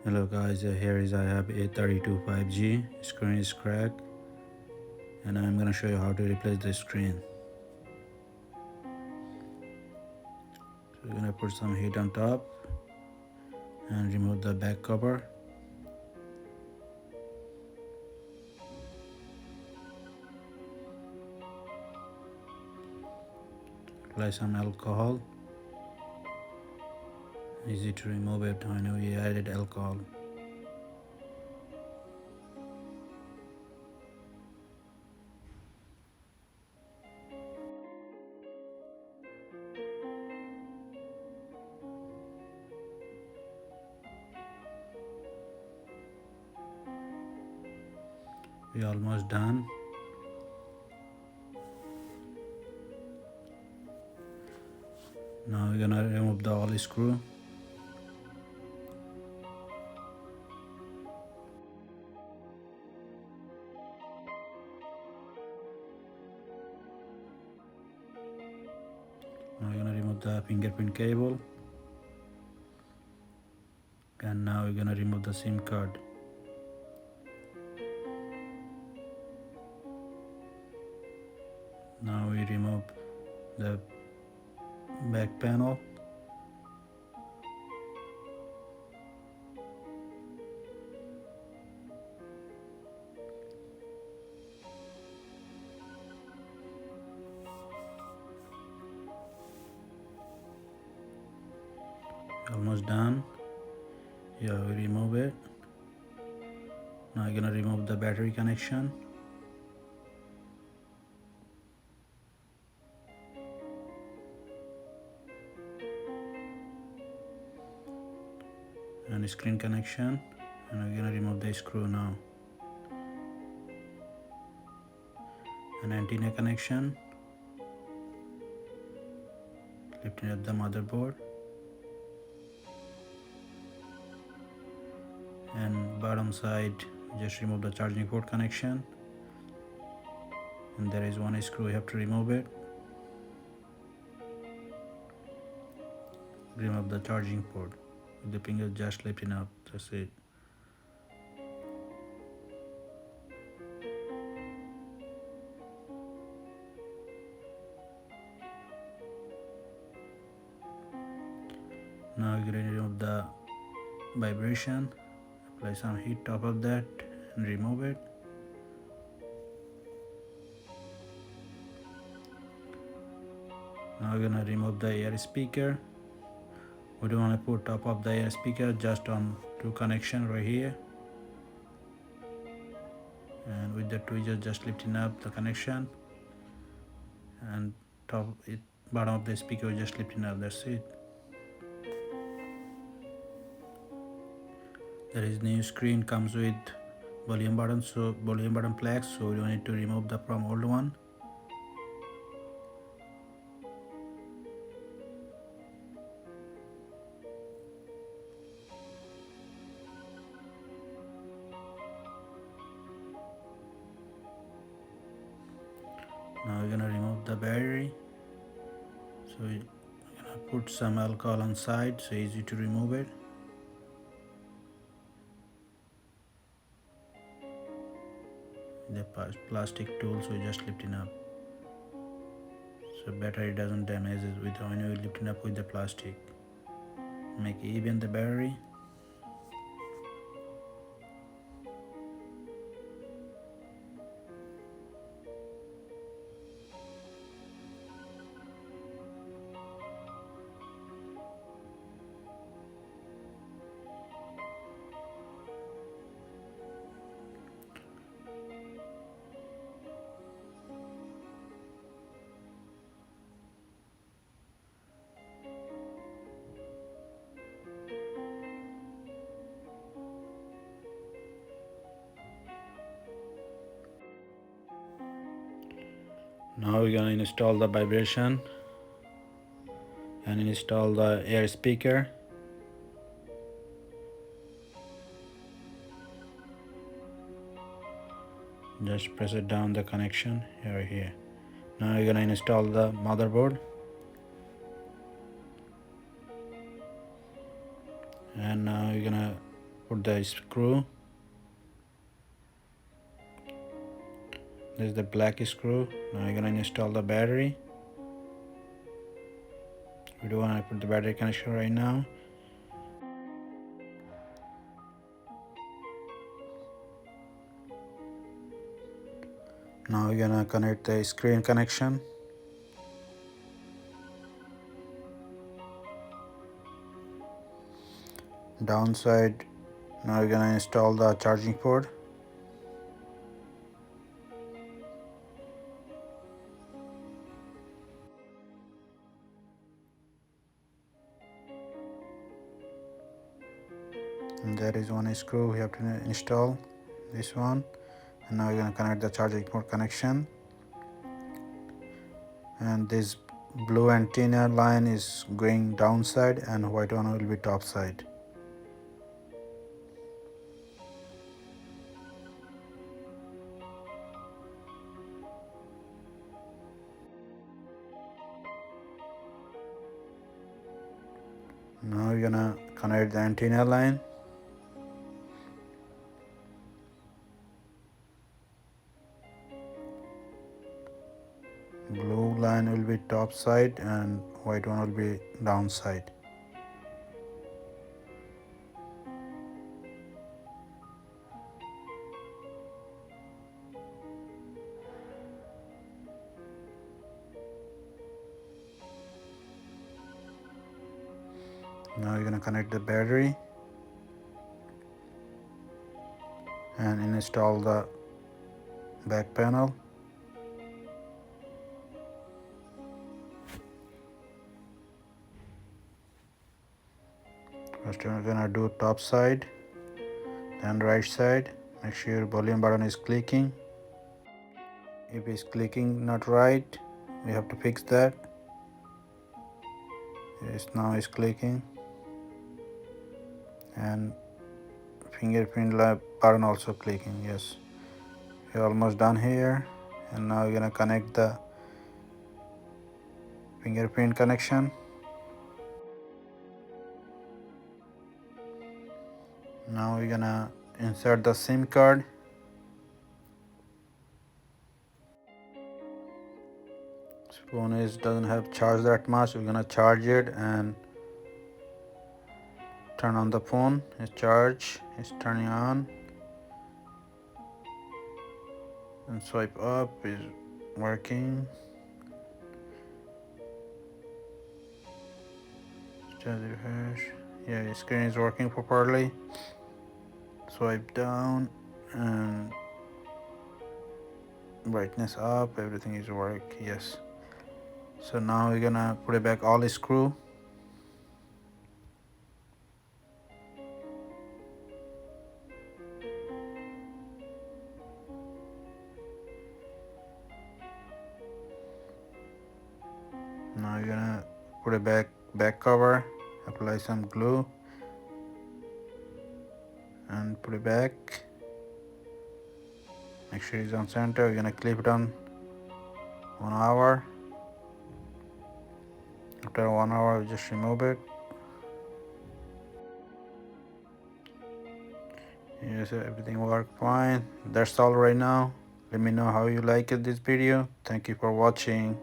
Hello guys, here is I have a32 5G. Screen is cracked and I'm gonna show you how to replace the screen. So you're gonna put some heat on top and remove the back cover. Apply some alcohol. Easy to remove it. I know we added alcohol. We're almost done. Now we're gonna remove the all screw. Now we're gonna remove the fingerprint cable. And now we're gonna remove the SIM card. Now we remove the back panel. Almost done. Yeah, we remove it. Now I'm gonna remove the battery connection. And screen connection, and we're gonna remove the screw now. An antenna connection, lifting up the motherboard, and bottom side just remove the charging port connection, and there is one screw, you have to remove it. Remove the charging port with the finger just lifting up, that's it. Now we're going to remove the vibration, apply some heat top of that and remove it. Now we're going to remove the air speaker. We don't want to put top of the air speaker, just on two connection right here. And with the tweezer just lifting up the connection, and bottom of the speaker just lifting up, that's it. There is new screen comes with volume button, so volume button flex, so we don't need to remove the from old one. Now we're gonna remove the battery, so we're gonna put some alcohol on side, so easy to remove it. The plastic tool, so just lifting up, so battery doesn't damage it with when you're lifting up with the plastic. Make even the battery. Now we're gonna install the vibration and install the air speaker. Just press it down the connection here. Now we're gonna install the motherboard, and now you're gonna put the screw. This is the black screw. Now you're gonna install the battery. We don't want to put the battery connection right now. Now we're gonna connect the screen connection. Downside, now we're gonna install the charging port. And there is one screw we have to install, this one. And now we're gonna connect the charging port connection. And this blue antenna line is going downside and white one will be top side. Now we're gonna connect the antenna line. Blue line will be top side and white one will be downside. Now you're gonna connect the battery and install the back panel. First we're gonna do top side, then right side. Make sure your volume button is clicking. If it's clicking not right, we have to fix that. Yes, now it's clicking. And fingerprint button also clicking. Yes, we're almost done here. And now we're gonna connect the fingerprint connection. Now we're gonna insert the SIM card. This phone doesn't have charge that much. We're gonna charge it and turn on the phone. It's charge. It's turning on. And swipe up is working. Just refresh. Yeah, the screen is working properly. Swipe down and brightness up. Everything is work. Yes. So now we're gonna put it back all the screw. Now you're gonna put it back cover, apply some glue and put it back. Make sure it's on center. We're gonna clip it on 1 hour. After 1 hour, we just remove it. Yes, everything worked fine. That's all right now. Let me know how you liked this video. Thank you for watching.